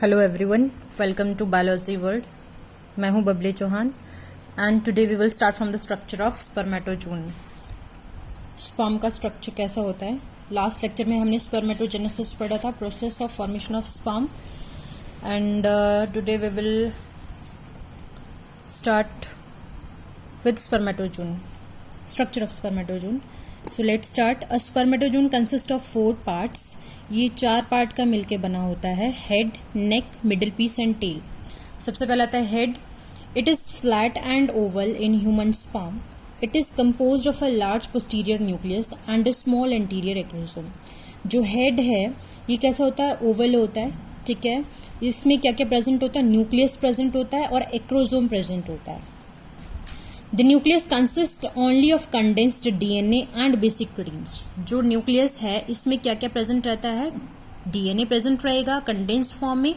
Hello everyone, welcome to biology world. मैं हूं Babli Chauhan and today we will start from the structure of spermatozoon. Sperm का structure कैसा होता है। लास्ट लेक्चर में हमने स्पर्मेटोजेनेसिस पढ़ा था, process of formation of sperm, and today we will start with spermatozoon, structure of spermatozoon. So let's start. A spermatozoon consist of 4 parts. ये 4 part का मिलके बना होता है, head, neck, middle piece and tail. सबसे पहला आता है head. It is flat and oval in human sperm. It is composed of a large posterior nucleus and a small anterior acrosome. जो हेड है ये कैसा होता है, ओवल होता है, ठीक है। इसमें क्या क्या प्रेजेंट होता है, न्यूक्लियस प्रेजेंट होता है और एक्रोसोम प्रेजेंट होता है। The nucleus consists only of condensed DNA and basic proteins। जो न्यूक्लियस है इसमें क्या क्या प्रेजेंट रहता है, DNA प्रेजेंट रहेगा कंडेंस्ड फॉर्म में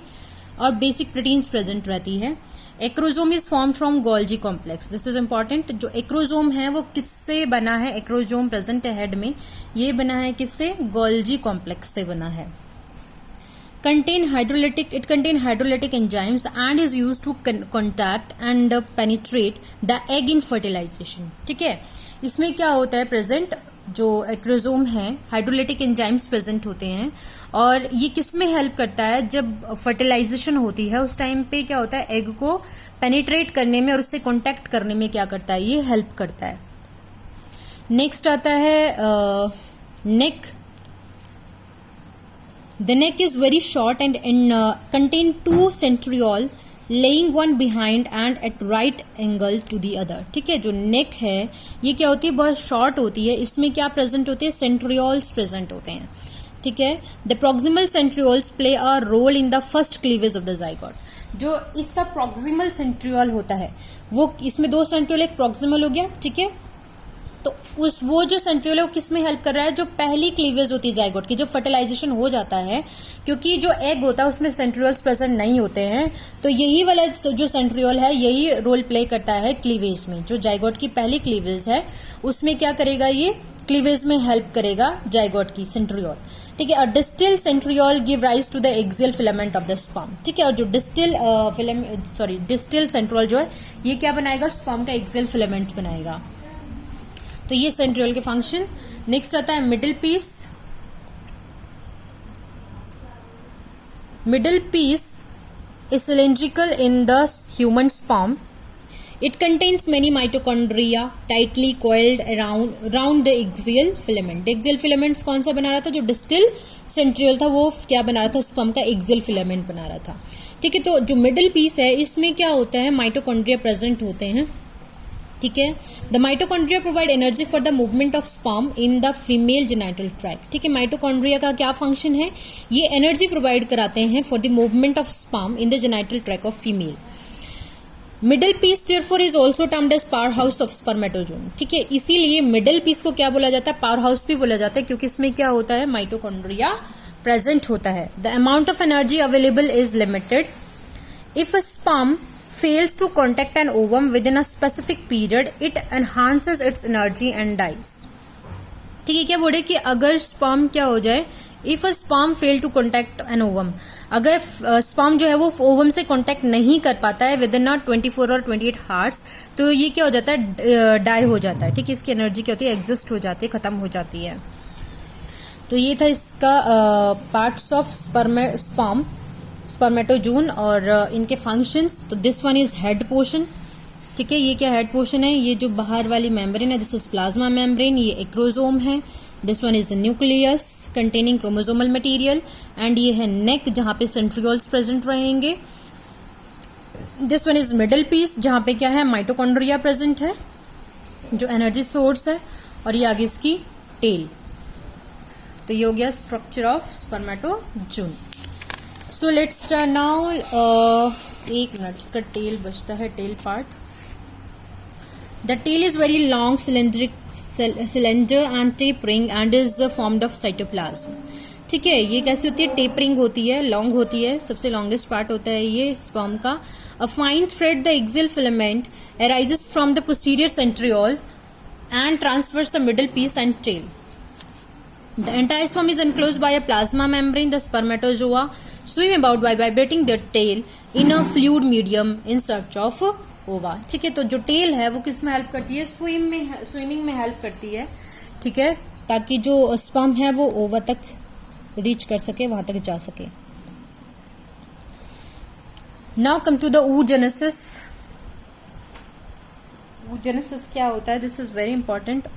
और बेसिक प्रोटीन्स प्रेजेंट रहती है। Acrosome is form from Golgi complex. This is important. जो एक्रोसोम है वो किससे बना है, एक्रोसोम प्रेजेंट है हेड में, ये बना है किससे, गोल्जी कॉम्प्लेक्स से बना है। It contain hydrolytic enzymes and is used to contact and penetrate the egg in fertilization। ठीक है, इसमें क्या होता है प्रेजेंट, जो एक्रोसोम है हाइड्रोलिटिक एंजाइम्स प्रेजेंट होते हैं और ये किस में हेल्प करता है, जब फर्टिलाइजेशन होती है उस टाइम पे क्या होता है, एग को पेनिट्रेट करने में और उससे कॉन्टेक्ट करने में क्या करता है, ये हेल्प करता है। नेक्स्ट आता है नेक। The neck is very short and contain 2 centriole laying one behind and at right angle to the other। ठीक है, जो नेक है ये क्या होती है, बहुत शॉर्ट होती है। इसमें क्या प्रेजेंट होते हैं, सेंट्रियोल्स प्रेजेंट होते हैं, ठीक है। The proximal centrioles play a role in the first cleavage of the zygote. जो इसका प्रोक्सिमल सेंट्रियोल होता है वो, इसमें 2 सेंट्रियोल, एक प्रोक्सिमल हो गया, ठीक है। तो वो जो सेंट्रियोल है वो किस में हेल्प कर रहा है, जो पहली क्लीवेज होती है जाइगोट की, जब फर्टिलाइजेशन हो जाता है, क्योंकि जो एग होता है उसमें सेंट्रियोल्स प्रेजेंट नहीं होते हैं, तो यही वाला जो सेंट्रियोल है यही रोल प्ले करता है क्लीवेज में। जो जाइगोट की पहली क्लीवेज है उसमें क्या करेगा, ये क्लीवेज में हेल्प करेगा जाइगोट की सेंट्रियोल, ठीक है। और distal centriole give rise to the axial filament of the sperm, ठीक है। और जो डिस्टिल सेंट्रियोल जो है ये क्या बनाएगा, स्पर्म का एक्सियल फिलामेंट बनाएगा। तो ये सेंट्रियोल के फंक्शन। नेक्स्ट आता है middle piece. Middle piece is cylindrical in the human sperm. It contains many mitochondria tightly coiled around the axial filament. Axial filaments कौन सा बना रहा था, जो डिस्टिल सेंट्रियोल था वो क्या बना रहा था, स्पर्म का एक्सियल फिलामेंट बना रहा था, ठीक है। तो जो मिडिल पीस है इसमें क्या होता है, माइटोकॉन्ड्रिया प्रेजेंट होते हैं, ठीक है। The mitochondria provide energy for the movement of sperm in the female genital tract, ठीक है। माइटोकॉन्ड्रिया का क्या फंक्शन है, ये एनर्जी प्रोवाइड कराते हैं for the movement of sperm in the genital tract of female. Middle piece therefore is also termed as power house of spermatozoon, ठीक है। इसीलिए मिडिल पीस को क्या बोला जाता है, पावर हाउस भी बोला जाता है, क्योंकि इसमें क्या होता है, माइटोकॉन्ड्रिया प्रेजेंट होता है। The amount of energy available is limited. If a sperm fails to contact an ovum within a specific period, it enhances its energy and dies। ठीक है, क्या बोले कि अगर स्पर्म क्या हो जाए, if a sperm fail to contact an ovum, अगर स्पर्म जो है वो ओवम से कॉन्टैक्ट नहीं कर पाता है विद इन 24 और 28 हार्स, तो ये क्या हो जाता है, डाई हो जाता है, ठीक है। इसकी एनर्जी क्या होती है, एग्जिस्ट हो जाती है, खत्म हो जाती है। तो ये था इसका पार्ट्स ऑफ स्पर्म स्पर्मेटोजून और इनके फंक्शंस। तो this one is head portion, ठीक है। ये क्या हेड पोर्शन है, ये जो बाहर वाली मेम्ब्रेन है, दिस इज प्लाज्मा मेम्ब्रेन, ये एक्रोसोम है। This one is nucleus containing chromosomal material, and ये है नेक जहां पे सेंट्रियोल्स प्रेजेंट रहेंगे। This one is middle piece जहां पे क्या है, माइटोकॉन्ड्रिया प्रेजेंट है जो एनर्जी सोर्स है, और ये आगे इसकी टेल। तो ये हो गया structure of spermatozoon. So let's start now. 1 minute, इसका टेल बचता है, tail part. The tail is very long cylinder and tapering end is formed of cytoplasm, ठीक है। ये कैसी होती है, टेपरिंग होती है, लॉन्ग होती है, सबसे लॉन्गेस्ट पार्ट होता है ये स्पर्म का। A fine thread the axial filament arises from the posterior centriole and transfers the middle piece and tail. The entire sperm is enclosed by a plasma membrane. The spermatozoa swim about by vibrating their tail in a fluid medium in search of ova. ठीक है, तो जो tell है वो किस में help करती है? स्विमिंग में हेल्प करती है, ठीक है, ताकि जो स्पर्म है वो ओवा तक रीच कर सके, वहां तक जा सके. Now come to the oogenesis. oogenesis क्या होता है? This is very important.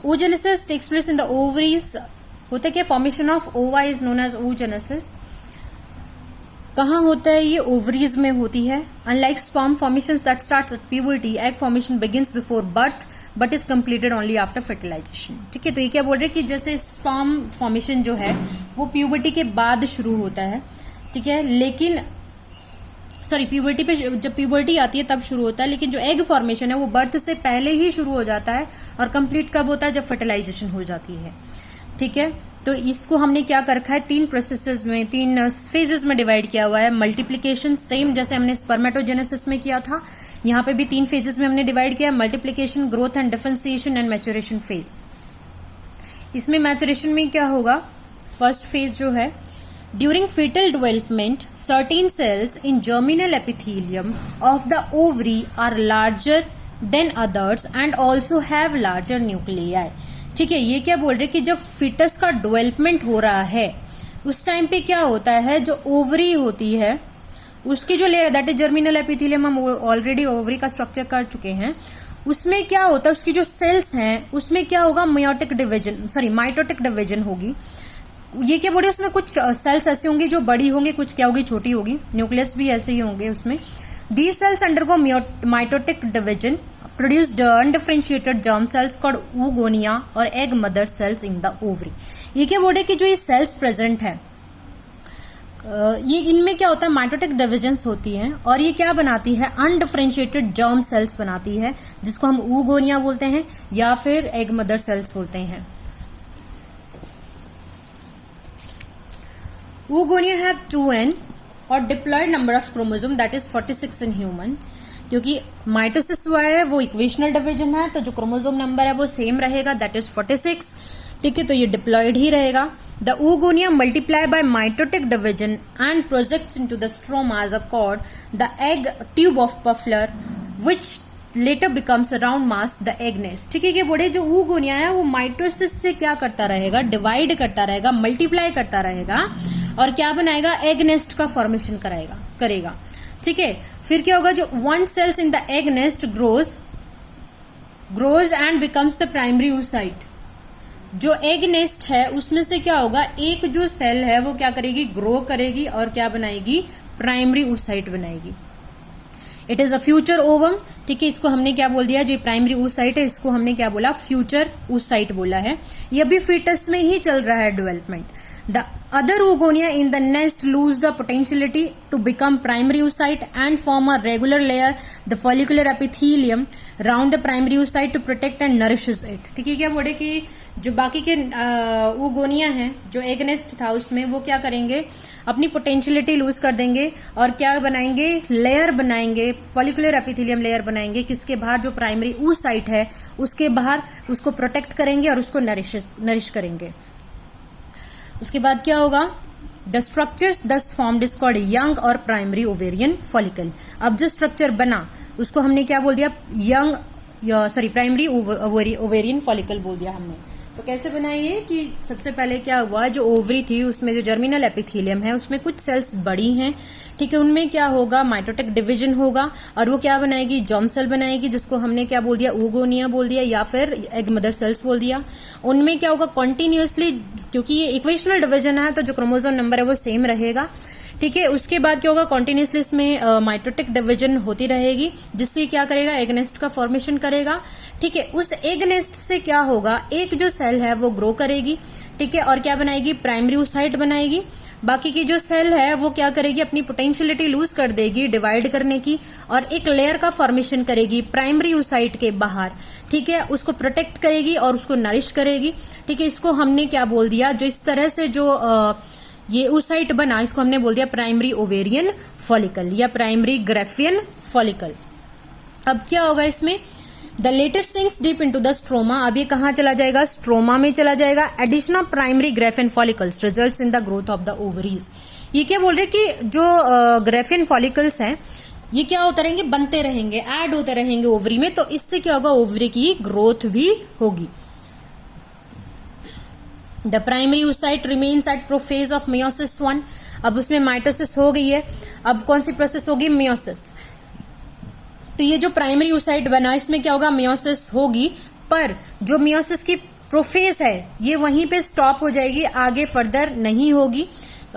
oogenesis takes place in the ovaries. होता है क्या? Formation of ova is known as oogenesis. कहाँ होता है ये? ओवरीज में होती है. Unlike sperm formations that starts at puberty, egg formation begins before birth but is completed only after fertilization. ठीक है, तो ये क्या बोल रहे हैं कि जैसे स्पर्म फॉर्मेशन जो है वो प्यूबर्टी के बाद शुरू होता है, ठीक है, लेकिन प्यूबर्टी पे, जब प्यूबर्टी आती है तब शुरू होता है, लेकिन जो एग फॉर्मेशन है वो बर्थ से पहले ही शुरू हो जाता है. और कंप्लीट कब होता है? जब फर्टिलाइजेशन हो जाती है. ठीक है, तो इसको हमने क्या कर रखा है? 3 प्रोसेसेस में, 3 फेजेस में डिवाइड किया हुआ है. मल्टीप्लीकेशन सेम जैसे हमने स्पर्मेटोजेनेसिस में किया था, यहाँ पे भी 3 फेजेस में हमने डिवाइड किया. Multiplication, growth and differentiation and maturation phase. इसमें मैच्योरेशन में क्या होगा? फर्स्ट फेज जो है, during fetal development certain cells in germinal epithelium of the ovary are larger than others and also have larger nuclei. ठीक है, ये क्या बोल रहे कि जब फिटस का डेवलपमेंट हो रहा है उस टाइम पे क्या होता है? जो ओवरी होती है उसकी जो layer, that is germinal epithelium, हम ऑलरेडी ओवरी का स्ट्रक्चर कर चुके हैं. उसमें क्या होता है? उसकी जो सेल्स हैं उसमें क्या होगा? माइटोटिक डिवीजन होगी. ये क्या बोल रहे? उसमें कुछ सेल्स ऐसे होंगी जो बड़ी होंगी, कुछ क्या होगी? छोटी होगी. न्यूक्लियस भी ऐसे ही होंगे उसमें. These cells undergo mitotic division produced undifferentiated germ cells called oogonia और egg mother cells in the ovary. ये क्या बोल रहे कि जो ये सेल्स प्रेजेंट है ये इनमें क्या होता है? माइटोटिक डिविजन्स होती हैं और ये क्या बनाती है? अनडिफरेंशिएटेड जर्म सेल्स बनाती है, जिसको हम oogonia बोलते हैं या फिर एग मदर सेल्स बोलते हैं. oogonia have 2n और diploid number of chromosome that is 46 in humans. क्योंकि माइटोसिस हुआ है वो इक्वेशनल डिवीजन है, तो जो क्रोमोसोम नंबर है वो सेम रहेगा, दैट इज 46. ठीक है, तो ये डिप्लॉयड ही रहेगा. The oogonia multiply by mitotic division and projects into the stroma as a cord the egg tube of Pfluger which later becomes round mass the egg nest. ठीक है, ये बोले जो oogonia है वो माइटोसिस से क्या करता रहेगा? डिवाइड करता रहेगा, मल्टीप्लाई करता रहेगा और क्या बनाएगा? एग नेस्ट का फॉर्मेशन करेगा. ठीक है, फिर क्या होगा? जो one cells in the egg nest grows and becomes the primary oocyte. जो एग नेस्ट है उसमें से क्या होगा? एक जो सेल है वो क्या करेगी? ग्रो करेगी और क्या बनाएगी? प्राइमरी oocyte बनाएगी. It is a future ovum. ठीक है, इसको हमने क्या बोल दिया? जो प्राइमरी oocyte है इसको हमने क्या बोला? फ्यूचर oocyte बोला है. ये अभी फीटस में ही चल रहा है development. The other oogonia in the nest lose the potentiality to become primary oocyte and form a regular layer, the follicular epithelium, round the primary oocyte to protect and nourishes it. ठीक है, क्या बोले कि जो बाकी के oogonia हैं, जो एग नेस्ट था उसमें, वो क्या करेंगे? अपनी पोटेंशियलिटी लूज कर देंगे और क्या बनाएंगे? लेयर बनाएंगे, फॉलिकुलर एपिथेलियम लेयर बनाएंगे. किसके बाहर? जो प्राइमरी oocyte है उसके बाहर उसको प्रोटेक्ट करेंगे और उसको नरिश करेंगे. उसके बाद क्या होगा? द स्ट्रक्चर्स दस फॉर्म्ड इज कॉल्ड यंग और प्राइमरी ओवेरियन फॉलिकल. अब जो स्ट्रक्चर बना उसको हमने क्या बोल दिया? प्राइमरी ओवेरियन फॉलिकल बोल दिया हमने. तो कैसे बनाइए कि सबसे पहले क्या हुआ? जो ओवरी थी उसमें जो जर्मिनल एपिथेलियम है उसमें कुछ सेल्स बड़ी हैं. ठीक है, उनमें क्या होगा? माइटोटिक डिवीजन होगा और वो क्या बनाएगी? जर्म सेल बनाएगी, जिसको हमने क्या बोल दिया? oogonia बोल दिया या फिर एग मदर सेल्स बोल दिया. उनमें क्या होगा? कॉन्टिन्यूसली, क्योंकि ये इक्वेशनल डिवीजन है तो जो क्रोमोसोम नंबर है वो सेम रहेगा. ठीक है, उसके बाद क्या होगा? कॉन्टिन्यूसली इसमें माइटोटिक डिवीजन होती रहेगी, जिससे क्या करेगा? एग नेस्ट का फॉर्मेशन करेगा. ठीक है, उस एग नेस्ट से क्या होगा? एक जो सेल है वो ग्रो करेगी. ठीक है, और क्या बनाएगी? प्राइमरी oocyte बनाएगी. बाकी की जो सेल है वो क्या करेगी? अपनी पोटेंशियलिटी लूज कर देगी डिवाइड करने की और एक लेयर का फॉर्मेशन करेगी प्राइमरी oocyte के बाहर. ठीक है, उसको प्रोटेक्ट करेगी और उसको नरिश करेगी. ठीक है, इसको हमने क्या बोल दिया? जो इस तरह से जो ये oocyte बना इसको हमने बोल दिया प्राइमरी ओवेरियन फॉलिकल या प्राइमरी ग्राफियन फॉलिकल. अब क्या होगा इसमें? The latter sinks deep into the stroma, अब ये कहाँ चला जाएगा, स्ट्रोमा में चला जाएगा। Addition of primary graafian follicles results in the growth of the ovaries. ये क्या बोल रहे हैं कि जो ग्रेफिन फॉलिकल्स हैं ये क्या होते रहेंगे, बनते रहेंगे, ऐड होते रहेंगे ओवरी में, तो इससे क्या होगा, ओवरी की ग्रोथ भी होगी। The primary oocyte remains at prophase of meiosis 1, अब उसमें माइटोसिस हो गई है, अब कौन सी प्रोसेस होगी, मेयोसिस। तो ये जो प्राइमरी oocyte बना इसमें क्या होगा, मेयोसिस होगी, पर जो मेयोसिस की प्रोफेज है ये वहीं पे स्टॉप हो जाएगी, आगे फर्दर नहीं होगी,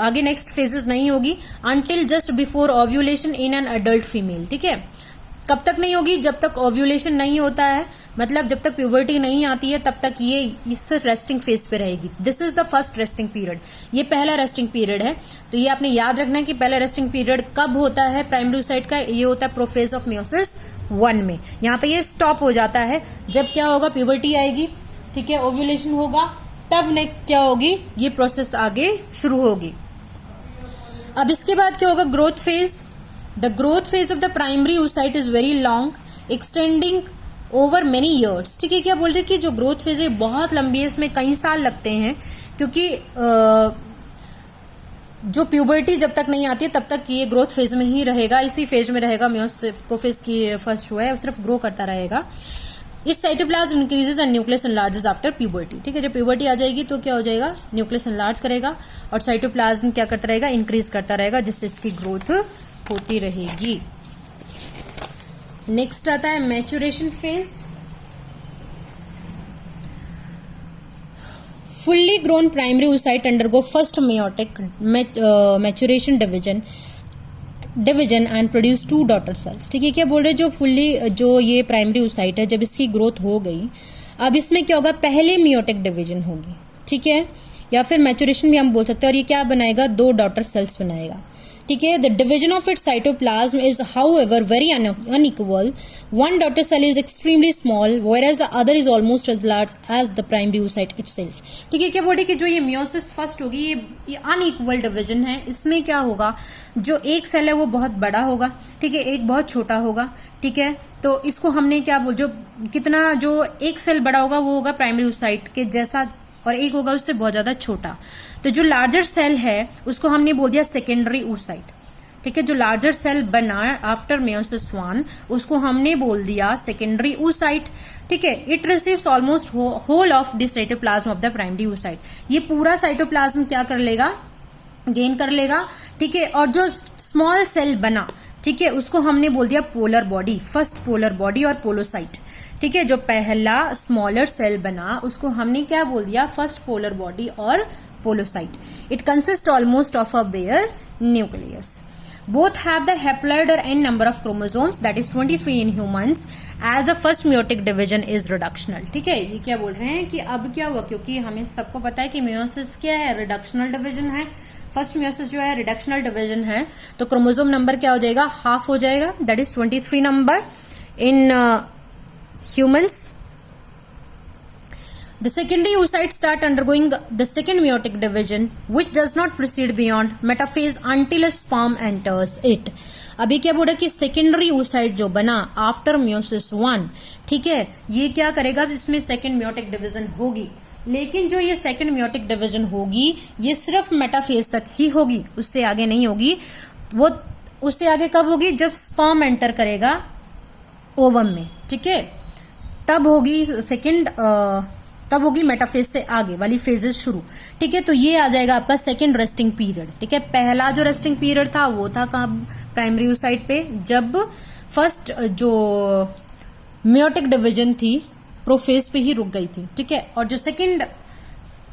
आगे नेक्स्ट फेजेस नहीं होगी, until just before ovulation in an adult female. ठीक है, कब तक नहीं होगी, जब तक ओव्यूलेशन नहीं होता है, मतलब जब तक प्यूबर्टी नहीं आती है तब तक ये इस रेस्टिंग फेज पे रहेगी। This is the first resting period, ये पहला रेस्टिंग पीरियड है। तो ये आपने याद रखना है कि पहला रेस्टिंग पीरियड कब होता है प्राइमरी oocyte का, ये होता है प्रोफेज ऑफ मेयोसिस 1 में। यहाँ पे ये स्टॉप हो जाता है जब क्या होगा, प्यूबर्टी आएगी, ठीक है, ओव्यूलेशन होगा, तब नेक्स्ट क्या होगी, ये प्रोसेस आगे शुरू होगी। अब इसके बाद क्या होगा, growth phase. The growth phase of the primary oocyte is very long extending over many years. ठीक है, क्या बोल रहे हैं कि जो ग्रोथ फेज है बहुत लंबी है, इसमें कई साल लगते हैं, क्योंकि जो प्यूबर्टी जब तक नहीं आती है तब तक ये ग्रोथ फेज में ही रहेगा, इसी फेज में रहेगा। मेयोसिस प्रोफेज की फर्स्ट जो है सिर्फ ग्रो करता रहेगा। इस cytoplasm increases and nucleus enlarges after puberty. ठीक है, जब प्यूबर्टी आ जाएगी तो क्या हो जाएगा, न्यूक्लियस एनलार्ज करेगा और साइटोप्लाज्म क्या करता रहेगा, इंक्रीज करता रहेगा, जिससे इसकी ग्रोथ होती रहेगी। नेक्स्ट आता है maturation phase. Fully grown primary oocyte undergo first meiotic maturation division and produce 2 daughter cells. ठीक है, क्या बोल रहे हैं, जो फुल्ली जो ये प्राइमरी oocyte है, जब इसकी ग्रोथ हो गई, अब इसमें क्या होगा, पहले मेयोटिक डिवीजन होगी। ठीक है, या फिर मैच्योरेशन भी हम बोल सकते हैं, और ये क्या बनाएगा, 2 डॉटर सेल्स बनाएगा। ठीक है, the division of its cytoplasm is however very unequal. One daughter cell is extremely small whereas the other is almost as large as the primary oocyte itself। ठीक है, क्या बोल रहे कि जो ये मेयोसिस फर्स्ट होगी, ये अनइक्वल डिवीजन है। इसमें क्या होगा, जो एक सेल है वो बहुत बड़ा होगा, ठीक है, एक बहुत छोटा होगा। ठीक है, तो इसको हमने क्या बोल, जो कितना जो एक सेल बड़ा होगा वो होगा प्राइमरी oocyte के जैसा, और एक होगा उससे बहुत ज्यादा छोटा। तो जो लार्जर सेल है उसको हमने बोल दिया सेकेंडरी oocyte। ठीक है, जो लार्जर सेल बना आफ्टर मेयोसिस 1 उसको हमने बोल दिया सेकेंडरी oocyte। ठीक है, it receives almost whole of the cytoplasm of the primary oocyte। ये पूरा साइटोप्लाज्म क्या कर लेगा, गेन कर लेगा। ठीक है, और जो स्मॉल सेल बना, ठीक है, उसको हमने बोल दिया polar body, first polar body और पोलोसाइट। ठीक है, जो पहला स्मॉलर सेल बना उसको हमने क्या बोल दिया, फर्स्ट पोलर बॉडी और polocyte. It consist almost of a bare nucleus. Both have the haploid or n number of chromosomes, that is 23 in humans, as the first meiotic division is reductional। ठीक है, ये क्या बोल रहे हैं कि अब क्या हुआ, क्योंकि हमें सबको पता है कि मेयोसिस क्या है, रिडक्शनल डिवीजन है। फर्स्ट मेयोसिस जो है रिडक्शनल डिवीजन है, तो क्रोमोसोम नंबर क्या हो जाएगा, हाफ हो जाएगा, that is 23 number in humans. The secondary oocytes start undergoing the second meiotic division, which does not proceed beyond metaphase until a sperm enters it। अभी क्या बोल रहा है कि सेकेंडरी oocyte जो बना आफ्टर मेयोसिस 1, ठीक है, ये क्या करेगा, इसमें सेकेंड मेयोटिक डिवीजन होगी, लेकिन जो ये सेकेंड मेयोटिक डिवीजन होगी ये सिर्फ मेटाफेज तक ही होगी, उससे आगे नहीं होगी। वो उससे आगे कब होगी, जब स्पर्म एंटर करेगा ओवम में। ठीक है, तब होगी सेकेंड, तब होगी मेटाफेज से आगे वाली फेजेस शुरू। ठीक है, तो ये आ जाएगा आपका सेकेंड रेस्टिंग पीरियड। ठीक है, पहला जो रेस्टिंग पीरियड था वो था कब, प्राइमरी oocyte पे, जब फर्स्ट जो मेयोटिक डिवीजन थी प्रोफेज पे ही रुक गई थी। ठीक है, और जो सेकेंड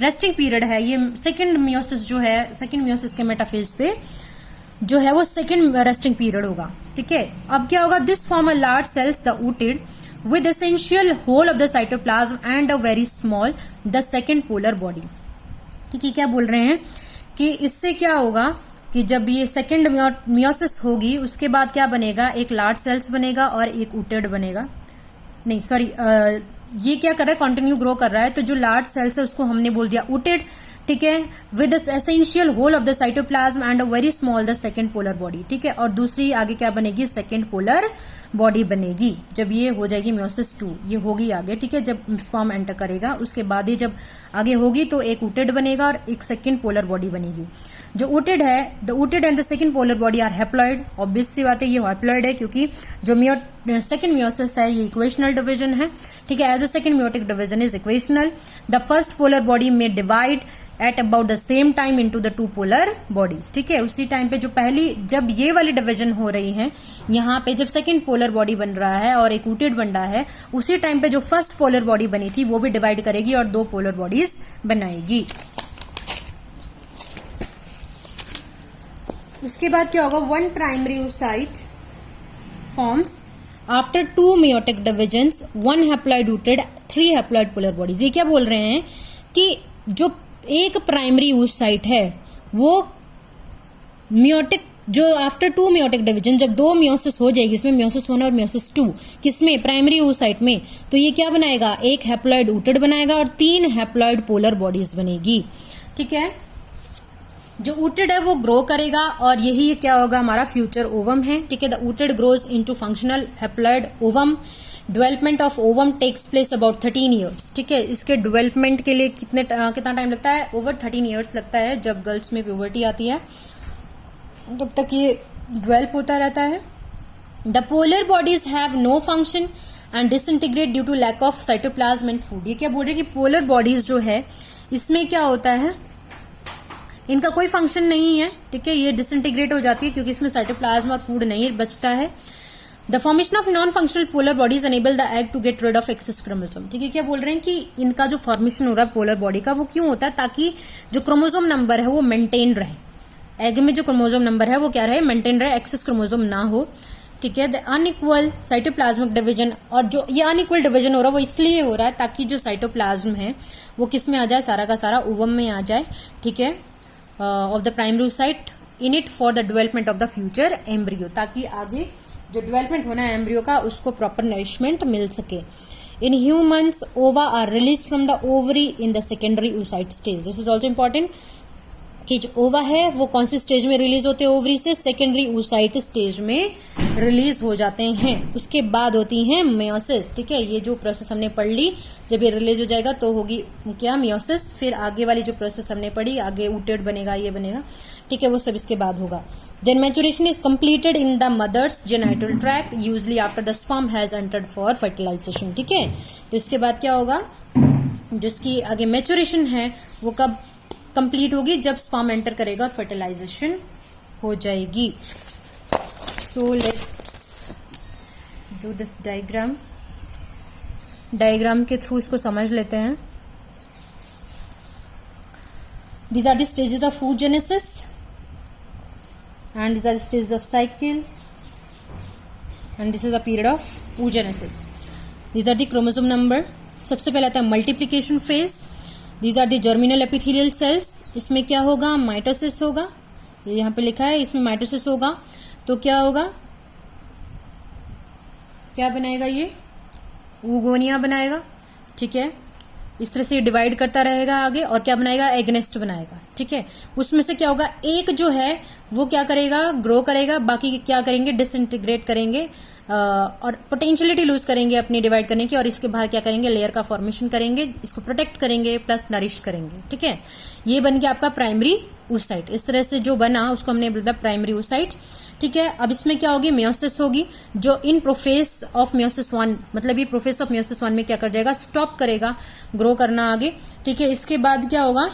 रेस्टिंग पीरियड है, ये सेकेंड मेयोसिस जो है, सेकेंड मेयोसिस के मेटाफेज पे जो है वो सेकेंड रेस्टिंग पीरियड होगा। ठीक है, अब क्या होगा, this form a large cells the oocyte with essential whole of the cytoplasm and a very small the second polar body। ठीक है, क्या बोल रहे हैं कि इससे क्या होगा कि जब ये सेकेंड मेयोसिस होगी उसके बाद क्या बनेगा, एक लार्ज सेल्स बनेगा और एक oocyte बनेगा। नहीं सॉरी, ये क्या कर रहा है, कंटिन्यू ग्रो कर रहा है, तो जो लार्ज सेल्स है उसको हमने बोल दिया oocyte, ठीक है, with essential whole of the cytoplasm and a very small the second polar body, ठीक है। और दूसरी आगे क्या बनेगी, सेकेंड पोलर बॉडी बनेगी जब ये हो जाएगी म्योसिस 2, ये होगी आगे, ठीक है, जब स्पर्म एंटर करेगा उसके बाद ही जब आगे होगी तो एक ऊटेड बनेगा और एक सेकेंड पोलर बॉडी बनेगी। जो ऊटेड है, the ootid and the second polar body are haploid, obvious सी बात है ये हैप्लॉइड है क्योंकि जो सेकेंड म्योसिस है ये इक्वेशनल डिवीजन है, ठीक है, as a second meiotic division is equational. The first polar body may divide at about the same time into the two polar bodies, ठीक है। उसी टाइम पे जो पहली जब ये वाली डिवीजन हो रही है, यहाँ पे जब सेकंड पोलर बॉडी बन रहा है और एक ऊटेड बन रहा है, उसी टाइम पे जो फर्स्ट पोलर बॉडी बनी थी वो भी डिवाइड करेगी और दो पोलर बॉडीज बनाएगी। उसके बाद क्या होगा, one primary oocyte forms after two meiotic divisions, one haploid ootid, three haploid polar bodies. ये क्या बोल रहे हैं कि जो एक प्राइमरी oocyte है वो म्योटिक, जो आफ्टर टू म्योटिक डिवीजन, जब दो म्योसिस हो जाएगी, इसमें म्योसिस 1 और म्योसिस 2, किसमें, प्राइमरी oocyte में, तो ये क्या बनाएगा, एक हैप्लॉइड ऊटेड बनाएगा और 3 हैप्लॉइड पोलर बॉडीज बनेगी, ठीक है। जो ऊटेड है वो ग्रो करेगा और यही क्या होगा, हमारा फ्यूचर ओवम है, ठीक है। The ootid grows into functional haploid ovum. Development of ovum takes place about 13 years, ठीक है। इसके डेवलपमेंट के लिए कितना टाइम लगता है, ओवर 13 ईयर्स लगता है। जब गर्ल्स में प्यूबर्टी आती है तब तक ये डेवलप होता रहता है। The polar bodies have no function and disintegrate due to lack of cytoplasm and food. ये क्या बोल रहे हैं कि पोलर बॉडीज जो है इसमें क्या होता है, इनका कोई फंक्शन नहीं है, ठीक है, ये डिसइंटीग्रेट हो जाती है क्योंकि इसमें साइटोप्लाज्म और फूड नहीं बचता है। The formation of non functional polar bodies enable the egg to get rid of excess chromosome, ठीक है। क्या बोल रहे हैं कि इनका जो फॉर्मेशन हो रहा है पोलर बॉडी का वो क्यों होता है, ताकि जो क्रोमोसोम नंबर है वो मेंटेन रहे, एग में जो क्रोमोसोम नंबर है वो क्या रहे, मेंटेन रहे, एक्सेस क्रोमोसोम ना हो, ठीक है। द अनइक्वल साइटोप्लाज्मिक डिवीजन, और जो ये अनइक्वल डिवीजन हो रहा है वो इसलिए हो रहा है ताकि जो साइटोप्लाज्म है वो किस में आ जाए, सारा का सारा ओवम में आ जाए, ठीक है, of the primary oocyte in it for the development of the future embryo, ताकि आगे जो डेवलपमेंट होना है एम्ब्रियो का उसको प्रॉपर नरिशमेंट मिल सके। In humans ova are release from the ovary in the secondary oocyte stage. This is also important कि जो ओवा है वो कौन सी स्टेज में रिलीज होते हैं, ओवरी से सेकेंडरी oocyte स्टेज में रिलीज हो जाते हैं। उसके बाद होती है मियोसिस, ठीक है। ये जो प्रोसेस हमने पढ़ ली, जब ये रिलीज हो जाएगा तो होगी क्या, मियोसिस। फिर आगे वाली जो प्रोसेस हमने पढ़ी, आगे ऊटेड बनेगा, ये बनेगा, ठीक है, वो सब इसके बाद होगा। Then maturation is completed in the mother's genital tract usually after the sperm has entered for fertilization, ठीक है। तो इसके बाद क्या होगा, जो इसकी आगे मैच्योरेशन है वो कब कंप्लीट होगी, जब स्पर्म एंटर करेगा और फर्टिलाइजेशन हो जाएगी। So let's do this diagram. Diagram के थ्रू इसको समझ लेते हैं। These are the stages of oogenesis and these are the stages of cycle and this is the period of oogenesis. These are the chromosome number. सबसे पहले आता है multiplication phase. These are the germinal epithelial cells. इसमें क्या होगा, mitosis होगा, ये यहाँ पे लिखा है, इसमें माइटोसिस होगा तो क्या होगा, क्या बनाएगा, ये ऊगोनिया बनाएगा, ठीक है। इस तरह से डिवाइड करता रहेगा आगे और क्या बनाएगा, एगनेस्ट बनाएगा, ठीक है। उसमें से क्या होगा, एक जो है वो क्या करेगा, ग्रो करेगा, बाकी क्या करेंगे, डिसइंटीग्रेट करेंगे और पोटेंशियलिटी लूज करेंगे अपनी डिवाइड करने की, और इसके बाहर क्या करेंगे, लेयर का फॉर्मेशन करेंगे, इसको प्रोटेक्ट करेंगे प्लस नरिश करेंगे, ठीक है। ये बन गया आपका प्राइमरी oocyte। इस तरह से जो बना उसको हमने बोला प्राइमरी oocyte, ठीक है। अब इसमें क्या होगी, मियोसिस होगी, जो इन प्रोफेस ऑफ मियोसिस 1, मतलब ये प्रोफेस ऑफ मियोसिस 1 में क्या कर जाएगा, स्टॉप करेगा ग्रो करना आगे, ठीक है। इसके बाद क्या होगा,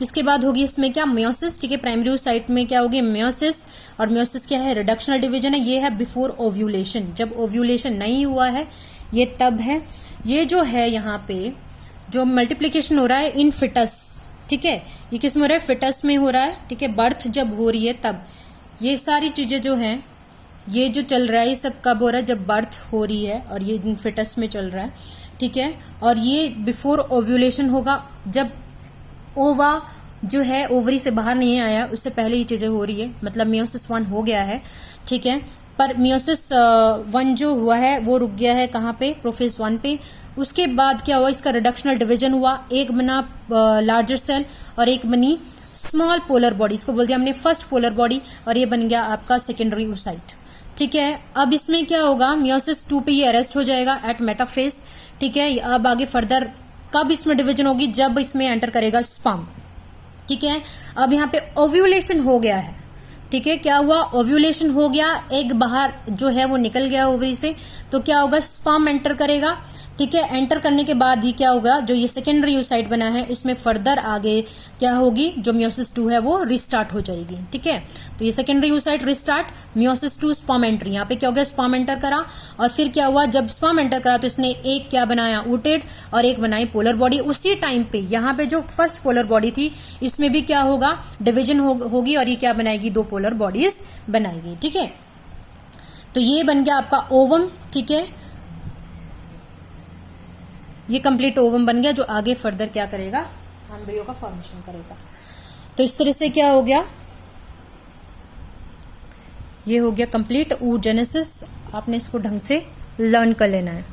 इसके बाद होगी इसमें क्या, मियोसिस, ठीक है। प्राइमरी oocyte में क्या होगी, मियोसिस, और मियोसिस क्या है, रिडक्शनल डिवीजन है। ये है बिफोर ओव्यूलेशन, जब ओव्यूलेशन नहीं हुआ है ये तब है। ये जो है यहाँ पे जो मल्टीप्लीकेशन हो रहा है इन फिटस, ठीक है, ये किस में हो रहा है, फिटस में हो रहा है, ठीक है। बर्थ जब हो रही है तब ये सारी चीजें जो हैं, ये जो चल रहा है ये सब कब हो रहा है, जब बर्थ हो रही है, और ये इन फिटस में चल रहा है, ठीक है। और ये बिफोर ओव्यूलेशन होगा, जब ओवा जो है ओवरी से बाहर नहीं आया उससे पहले ये चीजें हो रही है, मतलब मियोसिस 1 हो गया है, ठीक है। पर मियोसिस 1 जो हुआ है वो रुक गया है कहाँ पे, प्रोफेज 1 पे। उसके बाद क्या हुआ, इसका रिडक्शनल डिवीजन हुआ, एक बना लार्जर सेल और एक बनी स्मॉल पोलर बॉडी, इसको बोल दिया हमने फर्स्ट पोलर बॉडी, और ये बन गया आपका सेकेंडरी oocyte। ठीक है, अब इसमें क्या होगा, मियोसिस 2 पे ये अरेस्ट हो जाएगा एट मेटाफेज। ठीक है, अब आगे फर्दर कब इसमें डिवीजन होगी, जब इसमें एंटर करेगा स्पर्म। ठीक है, अब यहाँ पे ओव्यूलेशन हो गया है। ठीक है, क्या हुआ, ओव्यूलेशन हो गया, एग बाहर जो है वो निकल गया ओवरी से, तो क्या होगा, स्पर्म एंटर करेगा। ठीक है, एंटर करने के बाद ही क्या होगा, जो ये सेकेंडरी oocyte बना है इसमें फर्दर आगे क्या होगी, जो मियोसिस 2 है वो रिस्टार्ट हो जाएगी। ठीक है, तो ये secondary oocyte restart, meiosis 2 sperm entry, यहाँ पे क्या हो गया, स्पर्म एंटर करा, और फिर क्या हुआ, जब स्पर्म एंटर करा तो इसने एक क्या बनाया, ooted, और एक बनाई पोलर बॉडी। उसी टाइम पे यहाँ पे जो फर्स्ट पोलर बॉडी थी इसमें भी क्या होगा, डिविजन होगी, और ये क्या बनाएगी, 2 पोलर बॉडीज बनाएगी। ठीक है, तो ये बन गया आपका ओवम। ठीक है, ये कंप्लीट ओवम बन गया, जो आगे फर्दर क्या करेगा, एम्ब्रियो का फॉर्मेशन करेगा। तो इस तरह से क्या हो गया, ये हो गया कंप्लीट oogenesis। आपने इसको ढंग से लर्न कर लेना है।